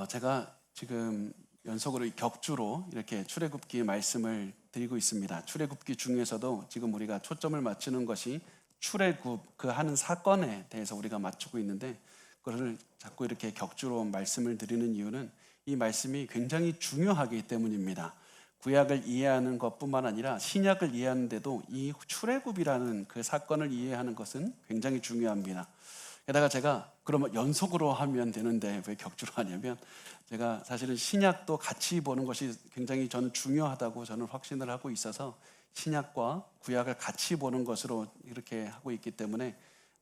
제가 지금 연속으로 격주로 이렇게 출애굽기 말씀을 드리고 있습니다. 출애굽기 중에서도 지금 우리가 초점을 맞추는 것이 출애굽 그 하는 사건에 대해서 우리가 맞추고 있는데, 그것을 자꾸 이렇게 격주로 말씀을 드리는 이유는 이 말씀이 굉장히 중요하기 때문입니다. 구약을 이해하는 것뿐만 아니라 신약을 이해하는데도 이 출애굽이라는 그 사건을 이해하는 것은 굉장히 중요합니다. 게다가 제가 그러면 연속으로 하면 되는데 왜 격주로 하냐면, 제가 사실은 신약도 같이 보는 것이 굉장히 저는 중요하다고 저는 확신을 하고 있어서 신약과 구약을 같이 보는 것으로 이렇게 하고 있기 때문에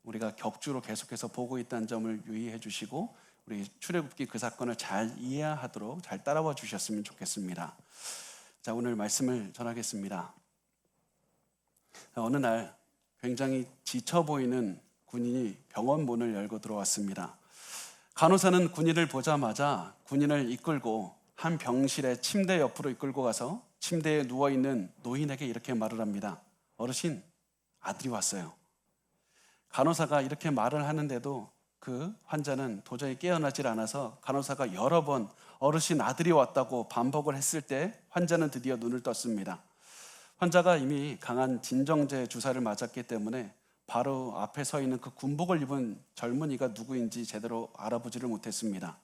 우리가 격주로 계속해서 보고 있다는 점을 유의해 주시고, 우리 출애굽기 그 사건을 잘 이해하도록 잘 따라와 주셨으면 좋겠습니다. 자, 오늘 말씀을 전하겠습니다. 어느 날 굉장히 지쳐 보이는 군인이 병원 문을 열고 들어왔습니다. 간호사는 군인을 보자마자 군인을 이끌고 한 병실의 침대 옆으로 이끌고 가서 침대에 누워있는 노인에게 이렇게 말을 합니다. 어르신, 아들이 왔어요. 간호사가 이렇게 말을 하는데도 그 환자는 도저히 깨어나질 않아서 간호사가 여러 번 어르신, 아들이 왔다고 반복을 했을 때 환자는 드디어 눈을 떴습니다. 환자가 이미 강한 진정제 주사를 맞았기 때문에 바로 앞에 서 있는 그 군복을 입은 젊은이가 누구인지 제대로 알아보지를 못했습니다.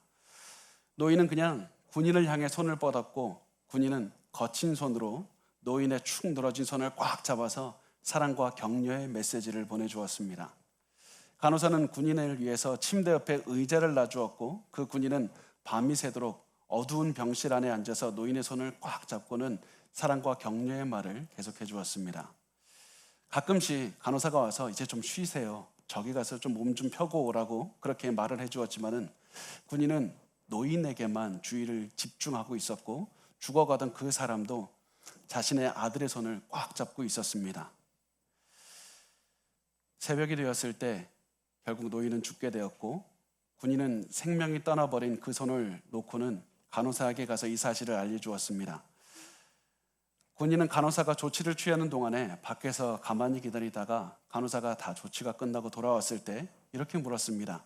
노인은 그냥 군인을 향해 손을 뻗었고, 군인은 거친 손으로 노인의 축 늘어진 손을 꽉 잡아서 사랑과 격려의 메시지를 보내주었습니다. 간호사는 군인을 위해서 침대 옆에 의자를 놔주었고, 그 군인은 밤이 새도록 어두운 병실 안에 앉아서 노인의 손을 꽉 잡고는 사랑과 격려의 말을 계속해 주었습니다. 가끔씩 간호사가 와서 이제 좀 쉬세요, 저기 가서 좀 몸 좀 펴고 오라고 그렇게 말을 해주었지만은, 군인은 노인에게만 주의를 집중하고 있었고, 죽어가던 그 사람도 자신의 아들의 손을 꽉 잡고 있었습니다. 새벽이 되었을 때 결국 노인은 죽게 되었고, 군인은 생명이 떠나버린 그 손을 놓고는 간호사에게 가서 이 사실을 알려주었습니다. 군인은 간호사가 조치를 취하는 동안에 밖에서 가만히 기다리다가 간호사가 다 조치가 끝나고 돌아왔을 때 이렇게 물었습니다.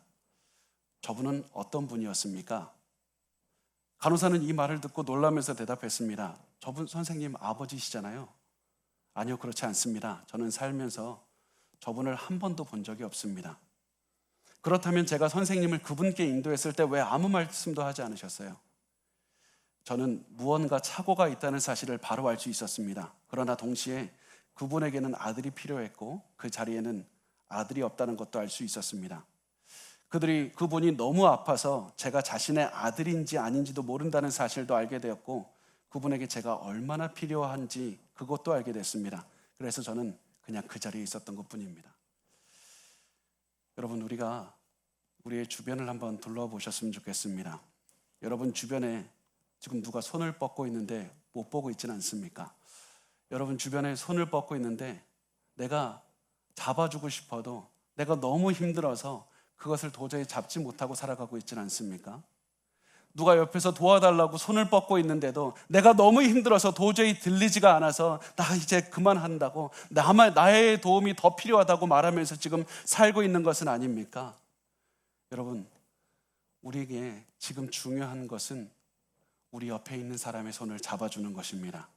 저분은 어떤 분이었습니까? 간호사는 이 말을 듣고 놀라면서 대답했습니다. 저분 선생님 아버지시잖아요. 아니요, 그렇지 않습니다. 저는 살면서 저분을 한 번도 본 적이 없습니다. 그렇다면 제가 선생님을 그분께 인도했을 때 왜 아무 말씀도 하지 않으셨어요? 저는 무언가 착오가 있다는 사실을 바로 알 수 있었습니다. 그러나 동시에 그분에게는 아들이 필요했고, 그 자리에는 아들이 없다는 것도 알 수 있었습니다. 그분이 너무 아파서 제가 자신의 아들인지 아닌지도 모른다는 사실도 알게 되었고, 그분에게 제가 얼마나 필요한지 그것도 알게 됐습니다. 그래서 저는 그냥 그 자리에 있었던 것뿐입니다. 여러분, 우리가 우리의 주변을 한번 둘러보셨으면 좋겠습니다. 여러분 주변에 지금 누가 손을 뻗고 있는데 못 보고 있지는 않습니까? 여러분 주변에 손을 뻗고 있는데 내가 잡아주고 싶어도 내가 너무 힘들어서 그것을 도저히 잡지 못하고 살아가고 있지는 않습니까? 누가 옆에서 도와달라고 손을 뻗고 있는데도 내가 너무 힘들어서 도저히 들리지가 않아서 나 이제 그만한다고, 나의 도움이 더 필요하다고 말하면서 지금 살고 있는 것은 아닙니까? 여러분, 우리에게 지금 중요한 것은 우리 옆에 있는 사람의 손을 잡아주는 것입니다.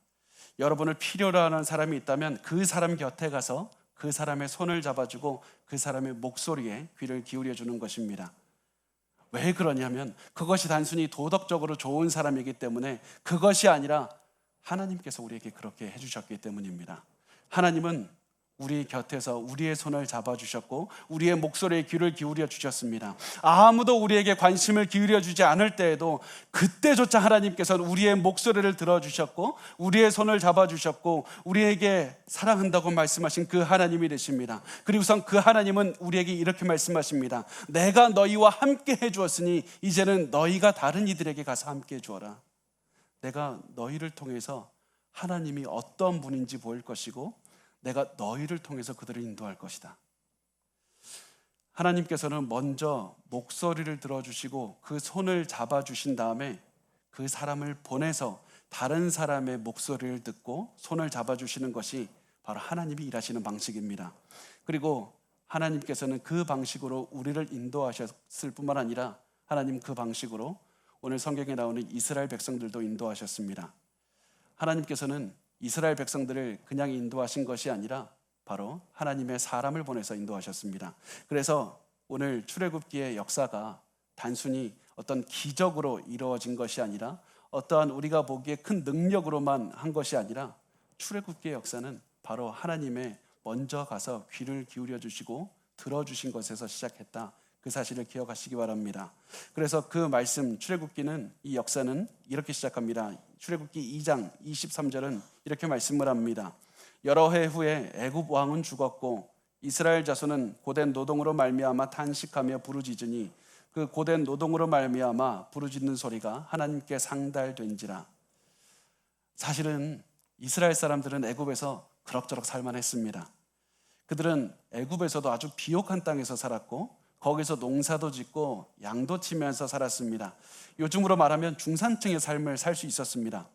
여러분을 필요로 하는 사람이 있다면 그 사람 곁에 가서 그 사람의 손을 잡아주고 그 사람의 목소리에 귀를 기울여 주는 것입니다. 왜 그러냐면 그것이 단순히 도덕적으로 좋은 사람이기 때문에, 그것이 아니라 하나님께서 우리에게 그렇게 해주셨기 때문입니다. 하나님은 우리 곁에서 우리의 손을 잡아주셨고 우리의 목소리에 귀를 기울여 주셨습니다. 아무도 우리에게 관심을 기울여 주지 않을 때에도 그때조차 하나님께서는 우리의 목소리를 들어주셨고 우리의 손을 잡아주셨고 우리에게 사랑한다고 말씀하신 그 하나님이 되십니다. 그리고선 그 하나님은 우리에게 이렇게 말씀하십니다. 내가 너희와 함께 해주었으니 이제는 너희가 다른 이들에게 가서 함께 해주어라. 내가 너희를 통해서 하나님이 어떤 분인지 보일 것이고 내가 너희를 통해서 그들을 인도할 것이다. 하나님께서는 먼저 목소리를 들어주시고 그 손을 잡아주신 다음에 그 사람을 보내서 다른 사람의 목소리를 듣고 손을 잡아주시는 것이 바로 하나님이 일하시는 방식입니다. 그리고 하나님께서는 그 방식으로 우리를 인도하셨을 뿐만 아니라 하나님 그 방식으로 오늘 성경에 나오는 이스라엘 백성들도 인도하셨습니다. 하나님께서는 이스라엘 백성들을 그냥 인도하신 것이 아니라 바로 하나님의 사람을 보내서 인도하셨습니다. 그래서 오늘 출애굽기의 역사가 단순히 어떤 기적으로 이루어진 것이 아니라 어떠한 우리가 보기에 큰 능력으로만 한 것이 아니라 출애굽기의 역사는 바로 하나님의 먼저 가서 귀를 기울여 주시고 들어주신 것에서 시작했다. 그 사실을 기억하시기 바랍니다. 그래서 그 말씀 출애굽기는 이 역사는 이렇게 시작합니다. 출애굽기 2장 23절은 이렇게 말씀을 합니다. 여러 해 후에 애굽 왕은 죽었고 이스라엘 자손은 고된 노동으로 말미암아 탄식하며 부르짖으니 그 고된 노동으로 말미암아 부르짖는 소리가 하나님께 상달된지라. 사실은 이스라엘 사람들은 애굽에서 그럭저럭 살만했습니다. 그들은 애굽에서도 아주 비옥한 땅에서 살았고 거기서 농사도 짓고 양도 치면서 살았습니다. 요즘으로 말하면 중산층의 삶을 살 수 있었습니다.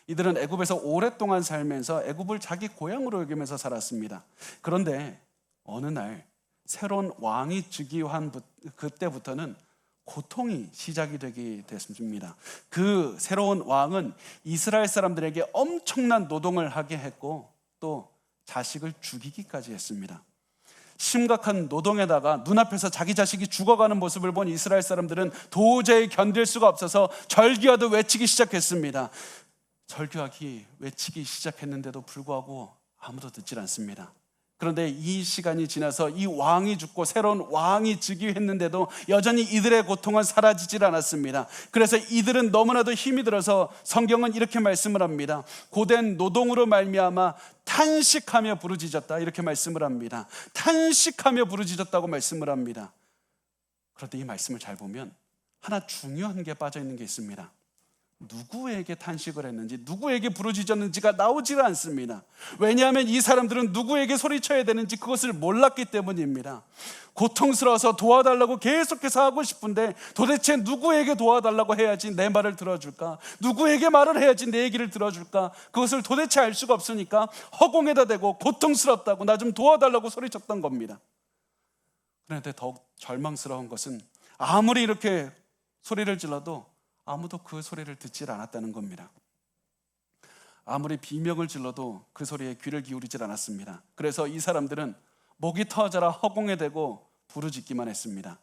이들은 애굽에서 오랫동안 살면서 애굽을 자기 고향으로 여기면서 살았습니다. 그런데 어느 날 새로운 왕이 즉위한 그때부터는 고통이 시작이 되게 됐습니다. 그 새로운 왕은 이스라엘 사람들에게 엄청난 노동을 하게 했고 또 자식을 죽이기까지 했습니다. 심각한 노동에다가 눈앞에서 자기 자식이 죽어가는 모습을 본 이스라엘 사람들은 도저히 견딜 수가 없어서 절규하듯 외치기 시작했습니다. 절규하기 외치기 시작했는데도 불구하고 아무도 듣질 않습니다. 그런데 이 시간이 지나서 이 왕이 죽고 새로운 왕이 즉위했는데도 여전히 이들의 고통은 사라지질 않았습니다. 그래서 이들은 너무나도 힘이 들어서 성경은 이렇게 말씀을 합니다. 고된 노동으로 말미암아 탄식하며 부르짖었다, 이렇게 말씀을 합니다. 탄식하며 부르짖었다고 말씀을 합니다. 그런데 이 말씀을 잘 보면 하나 중요한 게 빠져 있는 게 있습니다. 누구에게 탄식을 했는지, 누구에게 부르짖었는지가 나오질 않습니다. 왜냐하면 이 사람들은 누구에게 소리쳐야 되는지 그것을 몰랐기 때문입니다. 고통스러워서 도와달라고 계속해서 하고 싶은데 도대체 누구에게 도와달라고 해야지 내 말을 들어줄까? 누구에게 말을 해야지 내 얘기를 들어줄까? 그것을 도대체 알 수가 없으니까 허공에다 대고 고통스럽다고 나 좀 도와달라고 소리쳤던 겁니다. 그런데 더욱 절망스러운 것은 아무리 이렇게 소리를 질러도 아무도 그 소리를 듣질 않았다는 겁니다. 아무리 비명을 질러도 그 소리에 귀를 기울이질 않았습니다. 그래서 이 사람들은 목이 터져라 허공에 대고 부르짖기만 했습니다.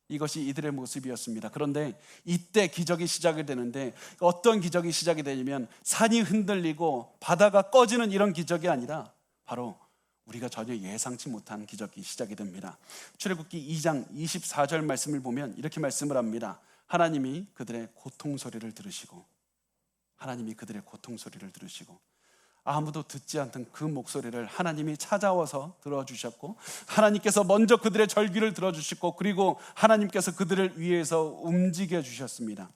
이것이 이들의 모습이었습니다. 그런데 이때 기적이 시작이 되는데 어떤 기적이 시작이 되냐면 산이 흔들리고 바다가 꺼지는 이런 기적이 아니라 바로 우리가 전혀 예상치 못한 기적이 시작이 됩니다. 출애굽기 2장 24절 말씀을 보면 이렇게 말씀을 합니다. 하나님이 그들의 고통 소리를 들으시고, 하나님이 그들의 고통 소리를 들으시고 아무도 듣지 않던 그 목소리를 하나님이 찾아와서 들어주셨고, 하나님께서 먼저 그들의 절규를 들어주시고, 그리고 하나님께서 그들을 위해서 움직여 주셨습니다.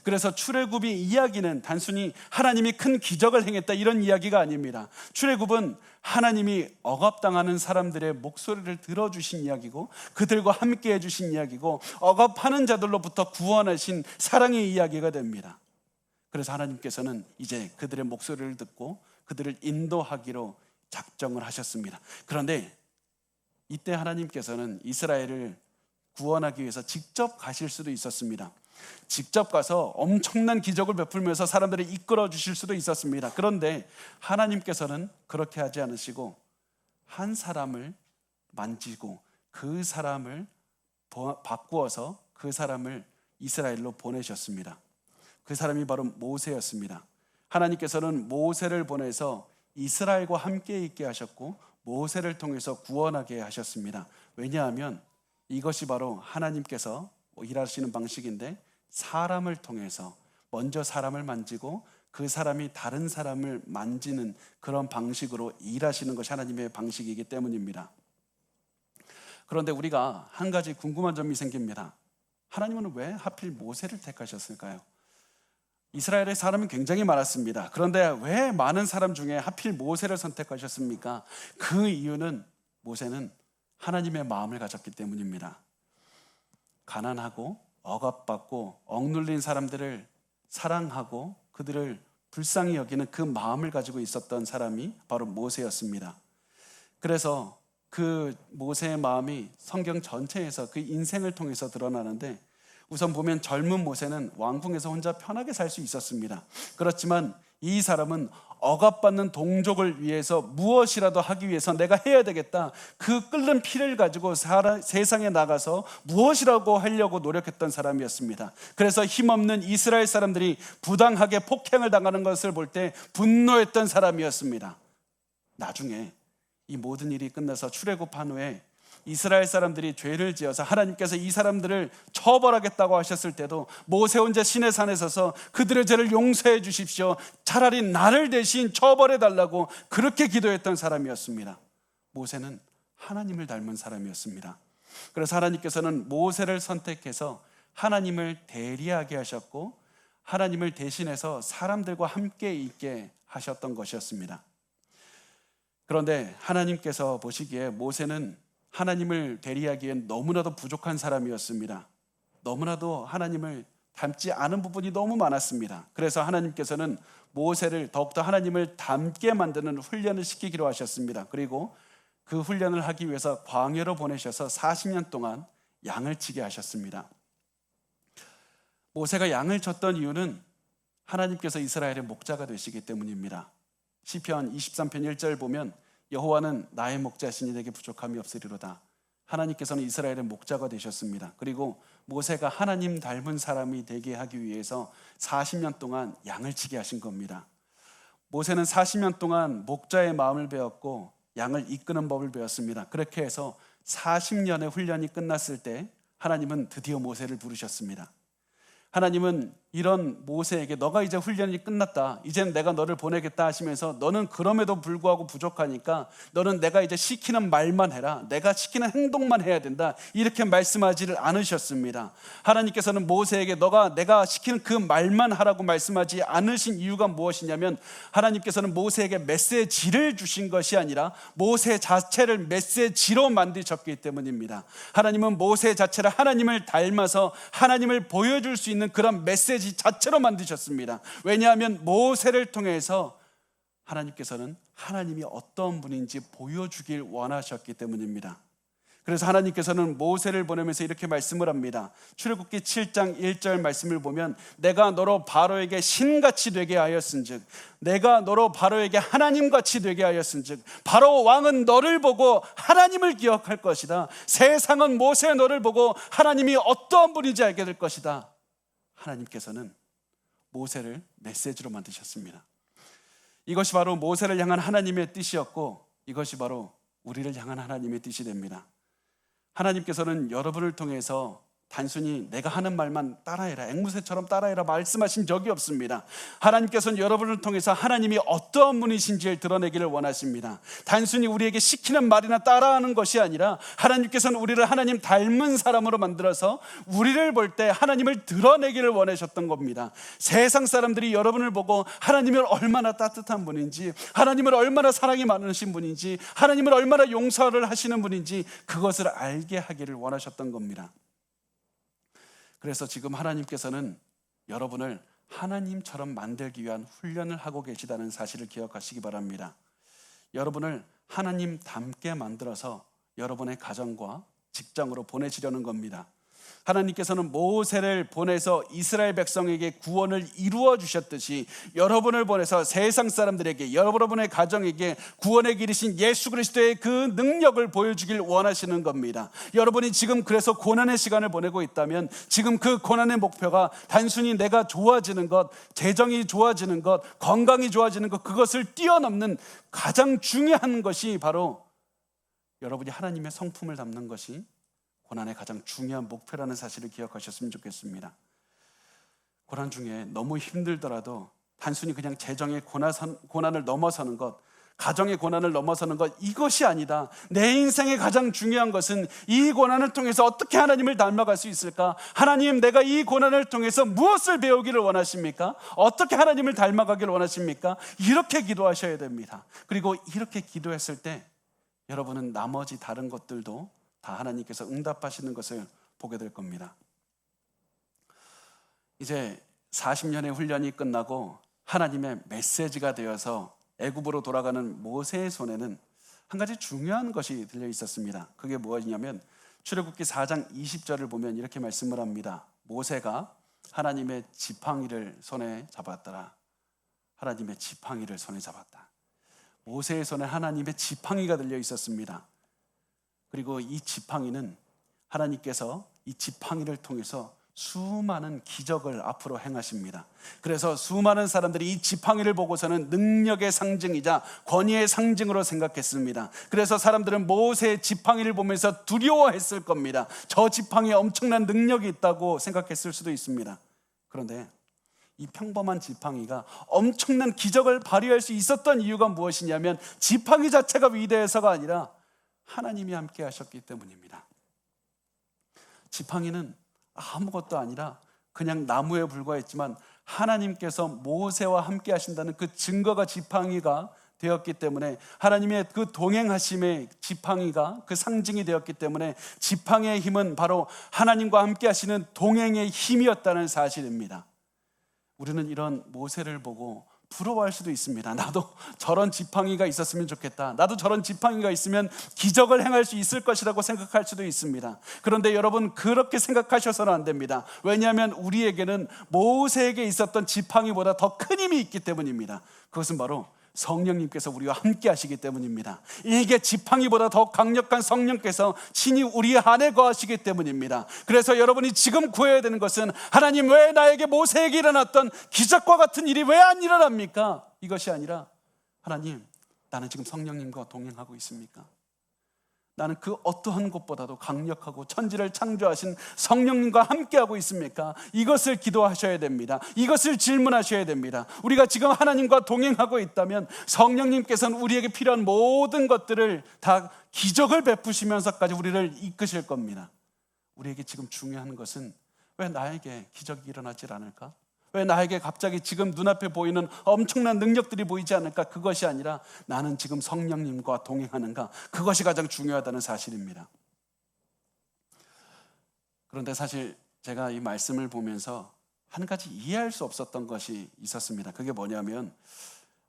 그래서 출애굽의 이야기는 단순히 하나님이 큰 기적을 행했다 이런 이야기가 아닙니다. 출애굽은 하나님이 억압당하는 사람들의 목소리를 들어주신 이야기고, 그들과 함께 해주신 이야기고, 억압하는 자들로부터 구원하신 사랑의 이야기가 됩니다. 그래서 하나님께서는 이제 그들의 목소리를 듣고 그들을 인도하기로 작정을 하셨습니다. 그런데 이때 하나님께서는 이스라엘을 구원하기 위해서 직접 가실 수도 있었습니다. 직접 가서 엄청난 기적을 베풀면서 사람들을 이끌어 주실 수도 있었습니다. 그런데 하나님께서는 그렇게 하지 않으시고 한 사람을 만지고 그 사람을 바꾸어서 그 사람을 이스라엘로 보내셨습니다. 그 사람이 바로 모세였습니다. 하나님께서는 모세를 보내서 이스라엘과 함께 있게 하셨고 모세를 통해서 구원하게 하셨습니다. 왜냐하면 이것이 바로 하나님께서 일하시는 방식인데, 사람을 통해서 먼저 사람을 만지고 그 사람이 다른 사람을 만지는 그런 방식으로 일하시는 것이 하나님의 방식이기 때문입니다. 그런데 우리가 한 가지 궁금한 점이 생깁니다. 하나님은 왜 하필 모세를 택하셨을까요? 이스라엘의 사람이 굉장히 많았습니다. 그런데 왜 많은 사람 중에 하필 모세를 선택하셨습니까? 그 이유는 모세는 하나님의 마음을 가졌기 때문입니다. 가난하고 억압받고 억눌린 사람들을 사랑하고 그들을 불쌍히 여기는 그 마음을 가지고 있었던 사람이 바로 모세였습니다. 그래서 그 모세의 마음이 성경 전체에서 그 인생을 통해서 드러나는데, 우선 보면 젊은 모세는 왕궁에서 혼자 편하게 살 수 있었습니다. 그렇지만 이 사람은 억압받는 동족을 위해서 무엇이라도 하기 위해서 내가 해야 되겠다, 그 끓는 피를 가지고 세상에 나가서 무엇이라고 하려고 노력했던 사람이었습니다. 그래서 힘없는 이스라엘 사람들이 부당하게 폭행을 당하는 것을 볼 때 분노했던 사람이었습니다. 나중에 이 모든 일이 끝나서 출애굽한 후에 이스라엘 사람들이 죄를 지어서 하나님께서 이 사람들을 처벌하겠다고 하셨을 때도 모세 혼자 시내 산에 서서 그들의 죄를 용서해 주십시오, 차라리 나를 대신 처벌해 달라고 그렇게 기도했던 사람이었습니다. 모세는 하나님을 닮은 사람이었습니다. 그래서 하나님께서는 모세를 선택해서 하나님을 대리하게 하셨고 하나님을 대신해서 사람들과 함께 있게 하셨던 것이었습니다. 그런데 하나님께서 보시기에 모세는 하나님을 대리하기엔 너무나도 부족한 사람이었습니다. 너무나도 하나님을 닮지 않은 부분이 너무 많았습니다. 그래서 하나님께서는 모세를 더욱더 하나님을 닮게 만드는 훈련을 시키기로 하셨습니다. 그리고 그 훈련을 하기 위해서 광야로 보내셔서 40년 동안 양을 치게 하셨습니다. 모세가 양을 쳤던 이유는 하나님께서 이스라엘의 목자가 되시기 때문입니다. 시편 23편 1절 보면 여호와는 나의 목자시니 내게 부족함이 없으리로다. 하나님께서는 이스라엘의 목자가 되셨습니다. 그리고 모세가 하나님 닮은 사람이 되게 하기 위해서 40년 동안 양을 치게 하신 겁니다. 모세는 40년 동안 목자의 마음을 배웠고 양을 이끄는 법을 배웠습니다. 그렇게 해서 40년의 훈련이 끝났을 때 하나님은 드디어 모세를 부르셨습니다. 하나님은 이런 모세에게 너가 이제 훈련이 끝났다, 이제는 내가 너를 보내겠다 하시면서 너는 그럼에도 불구하고 부족하니까 너는 내가 이제 시키는 말만 해라, 내가 시키는 행동만 해야 된다, 이렇게 말씀하지를 않으셨습니다. 하나님께서는 모세에게 내가 시키는 그 말만 하라고 말씀하지 않으신 이유가 무엇이냐면 하나님께서는 모세에게 메시지를 주신 것이 아니라 모세 자체를 메시지로 만드셨기 때문입니다. 하나님은 모세 자체를 하나님을 닮아서 하나님을 보여줄 수 있는 그런 메시지 자체로 만드셨습니다. 왜냐하면 모세를 통해서 하나님께서는 하나님이 어떤 분인지 보여주길 원하셨기 때문입니다. 그래서 하나님께서는 모세를 보내면서 이렇게 말씀을 합니다. 출애굽기 7장 1절 말씀을 보면 내가 너로 바로에게 신같이 되게 하였은즉, 내가 너로 바로에게 하나님같이 되게 하였은즉, 바로 왕은 너를 보고 하나님을 기억할 것이다. 세상은 모세 너를 보고 하나님이 어떠한 분인지 알게 될 것이다. 하나님께서는 모세를 메시지로 만드셨습니다. 이것이 바로 모세를 향한 하나님의 뜻이었고 이것이 바로 우리를 향한 하나님의 뜻이 됩니다. 하나님께서는 여러분을 통해서 단순히 내가 하는 말만 따라해라, 앵무새처럼 따라해라 말씀하신 적이 없습니다. 하나님께서는 여러분을 통해서 하나님이 어떠한 분이신지를 드러내기를 원하십니다. 단순히 우리에게 시키는 말이나 따라하는 것이 아니라 하나님께서는 우리를 하나님 닮은 사람으로 만들어서 우리를 볼 때 하나님을 드러내기를 원하셨던 겁니다. 세상 사람들이 여러분을 보고 하나님을 얼마나 따뜻한 분인지, 하나님을 얼마나 사랑이 많으신 분인지, 하나님을 얼마나 용서를 하시는 분인지 그것을 알게 하기를 원하셨던 겁니다. 그래서 지금 하나님께서는 여러분을 하나님처럼 만들기 위한 훈련을 하고 계시다는 사실을 기억하시기 바랍니다. 여러분을 하나님 닮게 만들어서 여러분의 가정과 직장으로 보내시려는 겁니다. 하나님께서는 모세를 보내서 이스라엘 백성에게 구원을 이루어 주셨듯이 여러분을 보내서 세상 사람들에게, 여러분의 가정에게 구원의 길이신 예수 그리스도의 그 능력을 보여주길 원하시는 겁니다. 여러분이 지금 그래서 고난의 시간을 보내고 있다면 지금 그 고난의 목표가 단순히 내가 좋아지는 것, 재정이 좋아지는 것, 건강이 좋아지는 것, 그것을 뛰어넘는 가장 중요한 것이 바로 여러분이 하나님의 성품을 담는 것이 고난의 가장 중요한 목표라는 사실을 기억하셨으면 좋겠습니다. 고난 중에 너무 힘들더라도 단순히 그냥 재정의 고난을 넘어서는 것, 가정의 고난을 넘어서는 것, 이것이 아니다. 내 인생의 가장 중요한 것은 이 고난을 통해서 어떻게 하나님을 닮아갈 수 있을까? 하나님, 내가 이 고난을 통해서 무엇을 배우기를 원하십니까? 어떻게 하나님을 닮아가기를 원하십니까? 이렇게 기도하셔야 됩니다. 그리고 이렇게 기도했을 때 여러분은 나머지 다른 것들도 다 하나님께서 응답하시는 것을 보게 될 겁니다. 이제 40년의 훈련이 끝나고 하나님의 메시지가 되어서 애굽으로 돌아가는 모세의 손에는 한 가지 중요한 것이 들려 있었습니다. 그게 무엇이냐면 출애굽기 4장 20절을 보면 이렇게 말씀을 합니다. 모세가 하나님의 지팡이를 손에 잡았더라. 하나님의 지팡이를 손에 잡았다. 모세의 손에 하나님의 지팡이가 들려 있었습니다. 그리고 이 지팡이는 하나님께서 이 지팡이를 통해서 수많은 기적을 앞으로 행하십니다. 그래서 수많은 사람들이 이 지팡이를 보고서는 능력의 상징이자 권위의 상징으로 생각했습니다. 그래서 사람들은 모세의 지팡이를 보면서 두려워했을 겁니다. 저 지팡이에 엄청난 능력이 있다고 생각했을 수도 있습니다. 그런데 이 평범한 지팡이가 엄청난 기적을 발휘할 수 있었던 이유가 무엇이냐면 지팡이 자체가 위대해서가 아니라 하나님이 함께 하셨기 때문입니다. 지팡이는 아무것도 아니라 그냥 나무에 불과했지만 하나님께서 모세와 함께 하신다는 그 증거가 지팡이가 되었기 때문에, 하나님의 그 동행하심의 지팡이가 그 상징이 되었기 때문에 지팡이의 힘은 바로 하나님과 함께 하시는 동행의 힘이었다는 사실입니다. 우리는 이런 모세를 보고 부러워할 수도 있습니다. 나도 저런 지팡이가 있었으면 좋겠다. 나도 저런 지팡이가 있으면 기적을 행할 수 있을 것이라고 생각할 수도 있습니다. 그런데 여러분, 그렇게 생각하셔서는 안 됩니다. 왜냐하면 우리에게는 모세에게 있었던 지팡이보다 더 큰 힘이 있기 때문입니다. 그것은 바로 성령님께서 우리와 함께 하시기 때문입니다. 이게 지팡이보다 더 강력한 성령께서 친히 우리 안에 거하시기 때문입니다. 그래서 여러분이 지금 구해야 되는 것은, 하나님, 왜 나에게 모세에게 일어났던 기적과 같은 일이 왜 안 일어납니까? 이것이 아니라, 하나님, 나는 지금 성령님과 동행하고 있습니까? 나는 그 어떠한 것보다도 강력하고 천지를 창조하신 성령님과 함께하고 있습니까? 이것을 기도하셔야 됩니다. 이것을 질문하셔야 됩니다. 우리가 지금 하나님과 동행하고 있다면 성령님께서는 우리에게 필요한 모든 것들을 다 기적을 베푸시면서까지 우리를 이끄실 겁니다. 우리에게 지금 중요한 것은, 왜 나에게 기적이 일어나질 않을까? 왜 나에게 갑자기 지금 눈앞에 보이는 엄청난 능력들이 보이지 않을까? 그것이 아니라 나는 지금 성령님과 동행하는가? 그것이 가장 중요하다는 사실입니다. 그런데 사실 제가 이 말씀을 보면서 한 가지 이해할 수 없었던 것이 있었습니다. 그게 뭐냐면,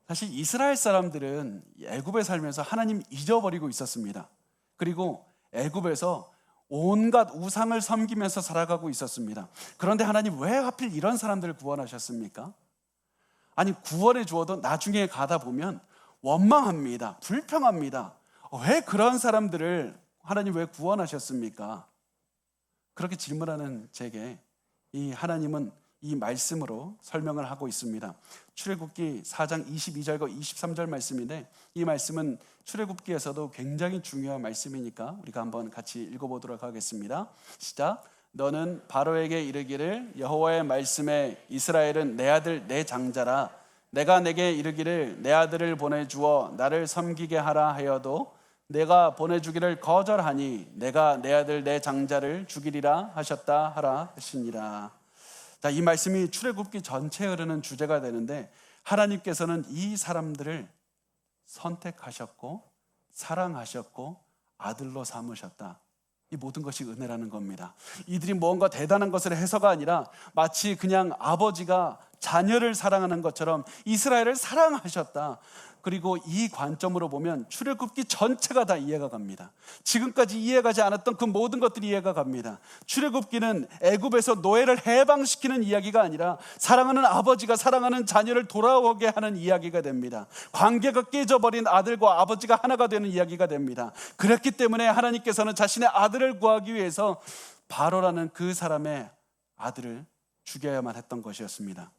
사실 이스라엘 사람들은 애굽에 살면서 하나님 잊어버리고 있었습니다. 그리고 애굽에서 온갖 우상을 섬기면서 살아가고 있었습니다. 그런데 하나님, 왜 하필 이런 사람들을 구원하셨습니까? 아니, 구원해 주어도 나중에 가다 보면 원망합니다. 불평합니다. 왜 그런 사람들을 하나님 왜 구원하셨습니까? 그렇게 질문하는 제게 이 하나님은 이 말씀으로 설명을 하고 있습니다. 출애굽기 4장 22절과 23절 말씀인데, 이 말씀은 출애굽기에서도 굉장히 중요한 말씀이니까 우리가 한번 같이 읽어보도록 하겠습니다. 시작. 너는 바로에게 이르기를, 여호와의 말씀에 이스라엘은 내 아들 내 장자라. 내가 내게 이르기를 내 아들을 보내주어 나를 섬기게 하라 하여도 내가 보내주기를 거절하니 내가 내 아들 내 장자를 죽이리라 하셨다 하라 하시니라. 자, 이 말씀이 출애굽기 전체에 흐르는 주제가 되는데, 하나님께서는 이 사람들을 선택하셨고 사랑하셨고 아들로 삼으셨다. 이 모든 것이 은혜라는 겁니다. 이들이 뭔가 대단한 것을 해서가 아니라 마치 그냥 아버지가 자녀를 사랑하는 것처럼 이스라엘을 사랑하셨다. 그리고 이 관점으로 보면 출애굽기 전체가 다 이해가 갑니다. 지금까지 이해가지 않았던 그 모든 것들이 이해가 갑니다. 출애굽기는 애굽에서 노예를 해방시키는 이야기가 아니라 사랑하는 아버지가 사랑하는 자녀를 돌아오게 하는 이야기가 됩니다. 관계가 깨져버린 아들과 아버지가 하나가 되는 이야기가 됩니다. 그렇기 때문에 하나님께서는 자신의 아들을 구하기 위해서 바로라는 그 사람의 아들을 죽여야만 했던 것이었습니다.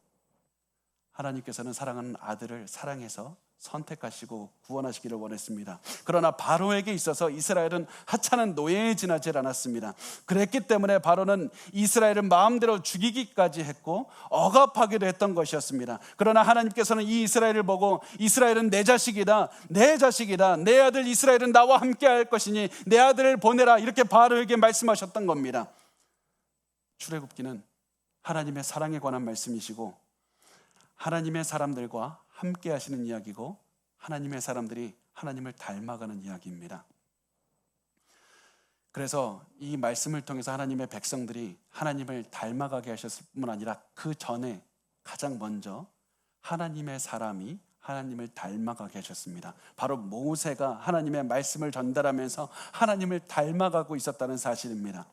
하나님께서는 사랑하는 아들을 사랑해서 선택하시고 구원하시기를 원했습니다. 그러나 바로에게 있어서 이스라엘은 하찮은 노예에 지나질 않았습니다. 그랬기 때문에 바로는 이스라엘을 마음대로 죽이기까지 했고 억압하기도 했던 것이었습니다. 그러나 하나님께서는 이 이스라엘을 보고, 이스라엘은 내 자식이다, 내 자식이다, 내 아들 이스라엘은 나와 함께 할 것이니 내 아들을 보내라, 이렇게 바로에게 말씀하셨던 겁니다. 출애굽기는 하나님의 사랑에 관한 말씀이시고, 하나님의 사람들과 함께 하시는 이야기고, 하나님의 사람들이 하나님을 닮아가는 이야기입니다. 그래서 이 말씀을 통해서 하나님의 백성들이 하나님을 닮아가게 하셨을 뿐 아니라 그 전에 가장 먼저 하나님의 사람이 하나님을 닮아가게 하셨습니다. 바로 모세가 하나님의 말씀을 전달하면서 하나님을 닮아가고 있었다는 사실입니다.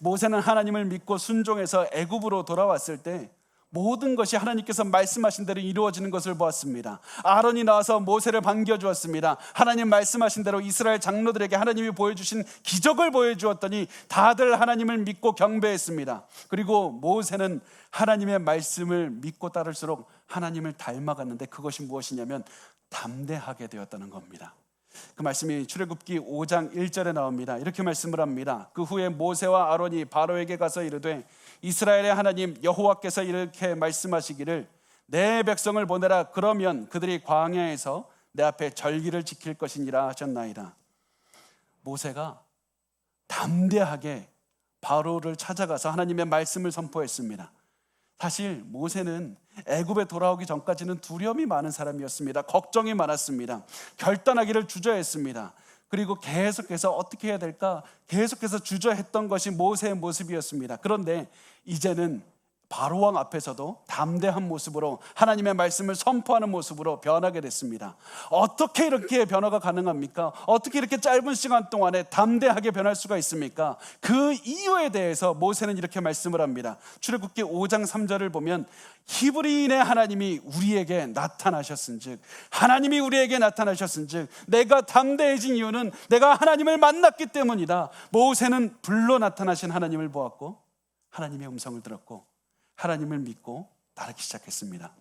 모세는 하나님을 믿고 순종해서 애굽으로 돌아왔을 때 모든 것이 하나님께서 말씀하신 대로 이루어지는 것을 보았습니다. 아론이 나와서 모세를 반겨주었습니다. 하나님 말씀하신 대로 이스라엘 장로들에게 하나님이 보여주신 기적을 보여주었더니 다들 하나님을 믿고 경배했습니다. 그리고 모세는 하나님의 말씀을 믿고 따를수록 하나님을 닮아갔는데 그것이 무엇이냐면 담대하게 되었다는 겁니다. 그 말씀이 출애굽기 5장 1절에 나옵니다. 이렇게 말씀을 합니다. 그 후에 모세와 아론이 바로에게 가서 이르되 이스라엘의 하나님 여호와께서 이렇게 말씀하시기를 내 백성을 보내라. 그러면 그들이 광야에서 내 앞에 절기를 지킬 것이니라 하셨나이다. 모세가 담대하게 바로를 찾아가서 하나님의 말씀을 선포했습니다. 사실 모세는 애굽에 돌아오기 전까지는 두려움이 많은 사람이었습니다. 걱정이 많았습니다. 결단하기를 주저했습니다. 그리고 계속해서 어떻게 해야 될까 계속해서 주저했던 것이 모세의 모습이었습니다. 그런데 이제는 바로왕 앞에서도 담대한 모습으로 하나님의 말씀을 선포하는 모습으로 변하게 됐습니다. 어떻게 이렇게 변화가 가능합니까? 어떻게 이렇게 짧은 시간 동안에 담대하게 변할 수가 있습니까? 그 이유에 대해서 모세는 이렇게 말씀을 합니다. 출애굽기 5장 3절을 보면 히브리인의 하나님이 우리에게 나타나셨은즉 하나님이 우리에게 나타나셨은즉 내가 담대해진 이유는 내가 하나님을 만났기 때문이다. 모세는 불로 나타나신 하나님을 보았고 하나님의 음성을 들었고 하나님을 믿고 따르기 시작했습니다.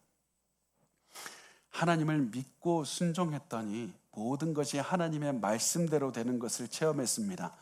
하나님을 믿고 순종했더니 모든 것이 하나님의 말씀대로 되는 것을 체험했습니다.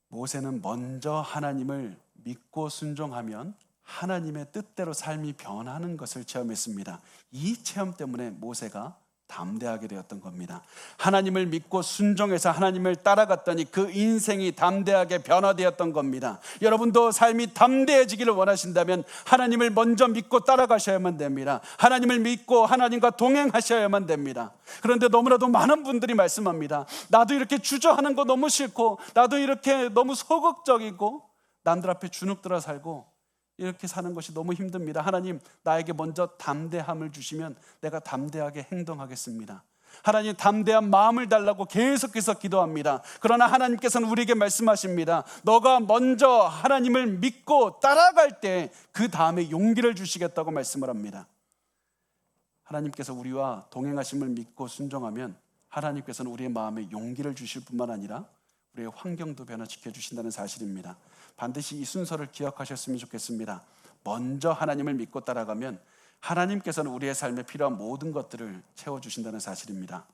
모세는 먼저 하나님을 믿고 순종하면 하나님의 뜻대로 삶이 변하는 것을 체험했습니다. 이 체험 때문에 모세가 담대하게 되었던 겁니다. 하나님을 믿고 순종해서 하나님을 따라갔더니 그 인생이 담대하게 변화되었던 겁니다. 여러분도 삶이 담대해지기를 원하신다면 하나님을 먼저 믿고 따라가셔야만 됩니다. 하나님을 믿고 하나님과 동행하셔야만 됩니다. 그런데 너무나도 많은 분들이 말씀합니다. 나도 이렇게 주저하는 거 너무 싫고 나도 이렇게 너무 소극적이고 남들 앞에 주눅들어 살고 이렇게 사는 것이 너무 힘듭니다. 하나님 나에게 먼저 담대함을 주시면 내가 담대하게 행동하겠습니다. 하나님 담대한 마음을 달라고 계속해서 기도합니다. 그러나 하나님께서는 우리에게 말씀하십니다. 너가 먼저 하나님을 믿고 따라갈 때 그 다음에 용기를 주시겠다고 말씀을 합니다. 하나님께서 우리와 동행하심을 믿고 순종하면 하나님께서는 우리의 마음에 용기를 주실 뿐만 아니라 우리의 환경도 변화시켜 주신다는 사실입니다. 반드시 이 순서를 기억하셨으면 좋겠습니다. 먼저 하나님을 믿고 따라가면 하나님께서는 우리의 삶에 필요한 모든 것들을 채워주신다는 사실입니다.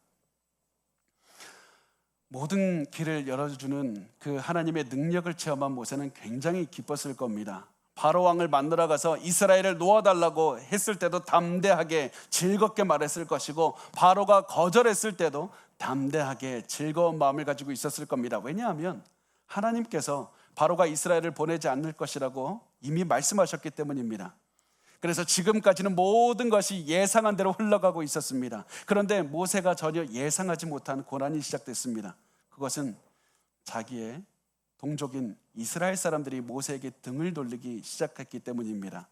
모든 길을 열어주는 그 하나님의 능력을 체험한 모세는 굉장히 기뻤을 겁니다. 바로왕을 만나러 가서 이스라엘을 놓아달라고 했을 때도 담대하게 즐겁게 말했을 것이고 바로가 거절했을 때도 담대하게 즐거운 마음을 가지고 있었을 겁니다. 왜냐하면 하나님께서 바로가 이스라엘을 보내지 않을 것이라고 이미 말씀하셨기 때문입니다. 그래서 지금까지는 모든 것이 예상한 대로 흘러가고 있었습니다. 그런데 모세가 전혀 예상하지 못한 고난이 시작됐습니다. 그것은 자기의 동족인 이스라엘 사람들이 모세에게 등을 돌리기 시작했기 때문입니다.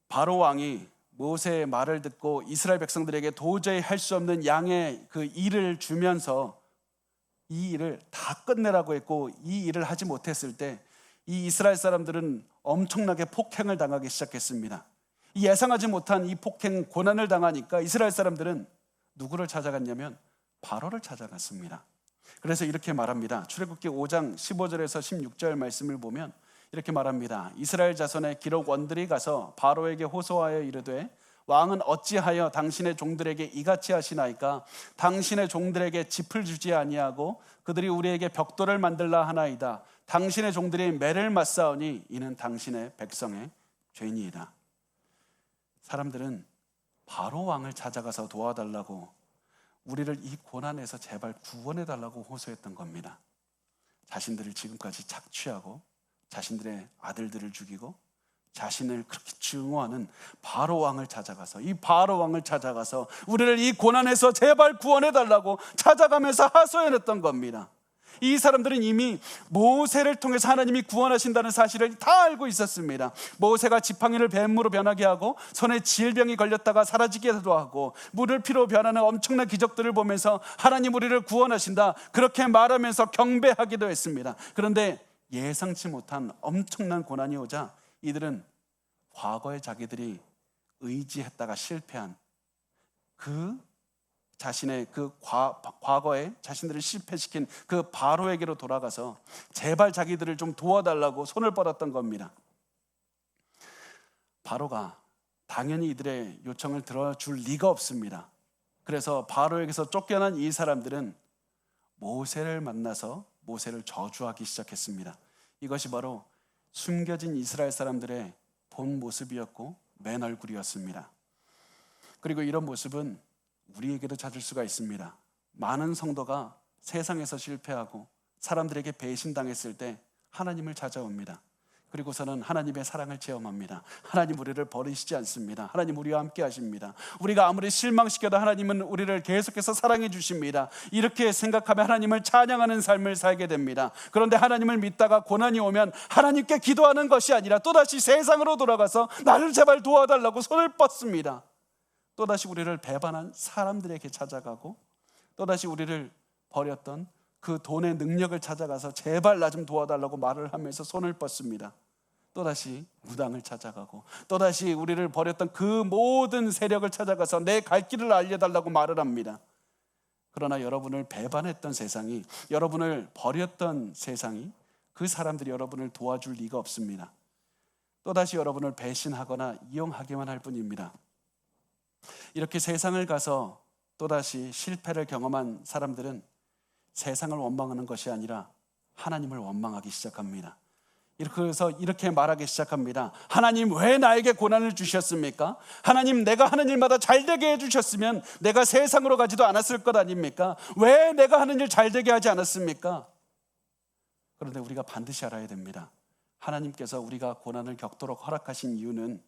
바로 왕이 모세의 말을 듣고 이스라엘 백성들에게 도저히 할 수 없는 양의 그 일을 주면서 이 일을 다 끝내라고 했고 이 일을 하지 못했을 때 이 이스라엘 사람들은 엄청나게 폭행을 당하기 시작했습니다. 이 예상하지 못한 이 폭행 고난을 당하니까 이스라엘 사람들은 누구를 찾아갔냐면 바로를 찾아갔습니다. 그래서 이렇게 말합니다. 출애굽기 5장 15절에서 16절 말씀을 보면 이렇게 말합니다. 이스라엘 자손의 기록원들이 가서 바로에게 호소하여 이르되 왕은 어찌하여 당신의 종들에게 이같이 하시나이까? 당신의 종들에게 짚을 주지 아니하고 그들이 우리에게 벽돌을 만들라 하나이다. 당신의 종들이 매를 맞사오니 이는 당신의 백성의 죄니이다. 사람들은 바로 왕을 찾아가서 도와달라고 우리를 이 고난에서 제발 구원해달라고 호소했던 겁니다. 자신들을 지금까지 착취하고 자신들의 아들들을 죽이고 자신을 그렇게 증오하는 바로 왕을 찾아가서 이 바로 왕을 찾아가서 우리를 이 고난에서 제발 구원해달라고 찾아가면서 하소연했던 겁니다. 이 사람들은 이미 모세를 통해서 하나님이 구원하신다는 사실을 다 알고 있었습니다. 모세가 지팡이를 뱀으로 변하게 하고 손에 질병이 걸렸다가 사라지기도 하고 물을 피로 변하는 엄청난 기적들을 보면서 하나님 우리를 구원하신다 그렇게 말하면서 경배하기도 했습니다. 그런데 예상치 못한 엄청난 고난이 오자 이들은 과거에 자기들이 의지했다가 실패한 그 자신의 그 과거에 자신들을 실패시킨 그 바로에게로 돌아가서 제발 자기들을 좀 도와달라고 손을 뻗었던 겁니다. 바로가 당연히 이들의 요청을 들어줄 리가 없습니다. 그래서 바로에게서 쫓겨난 이 사람들은 모세를 만나서 모세를 저주하기 시작했습니다. 이것이 바로 숨겨진 이스라엘 사람들의 본 모습이었고 맨 얼굴이었습니다. 그리고 이런 모습은 우리에게도 찾을 수가 있습니다. 많은 성도가 세상에서 실패하고 사람들에게 배신당했을 때 하나님을 찾아옵니다. 그리고서는 하나님의 사랑을 체험합니다. 하나님 우리를 버리시지 않습니다. 하나님 우리와 함께 하십니다. 우리가 아무리 실망시켜도 하나님은 우리를 계속해서 사랑해 주십니다. 이렇게 생각하며 하나님을 찬양하는 삶을 살게 됩니다. 그런데 하나님을 믿다가 고난이 오면 하나님께 기도하는 것이 아니라 또다시 세상으로 돌아가서 나를 제발 도와달라고 손을 뻗습니다. 또다시 우리를 배반한 사람들에게 찾아가고 또다시 우리를 버렸던 그 돈의 능력을 찾아가서 제발 나 좀 도와달라고 말을 하면서 손을 뻗습니다. 또다시 무당을 찾아가고 또다시 우리를 버렸던 그 모든 세력을 찾아가서 내 갈 길을 알려달라고 말을 합니다. 그러나 여러분을 배반했던 세상이, 여러분을 버렸던 세상이, 그 사람들이 여러분을 도와줄 리가 없습니다. 또다시 여러분을 배신하거나 이용하기만 할 뿐입니다. 이렇게 세상을 가서 또다시 실패를 경험한 사람들은 세상을 원망하는 것이 아니라 하나님을 원망하기 시작합니다. 그래서 이렇게 말하기 시작합니다. 하나님 왜 나에게 고난을 주셨습니까? 하나님 내가 하는 일마다 잘되게 해주셨으면 내가 세상으로 가지도 않았을 것 아닙니까? 왜 내가 하는 일 잘되게 하지 않았습니까? 그런데 우리가 반드시 알아야 됩니다. 하나님께서 우리가 고난을 겪도록 허락하신 이유는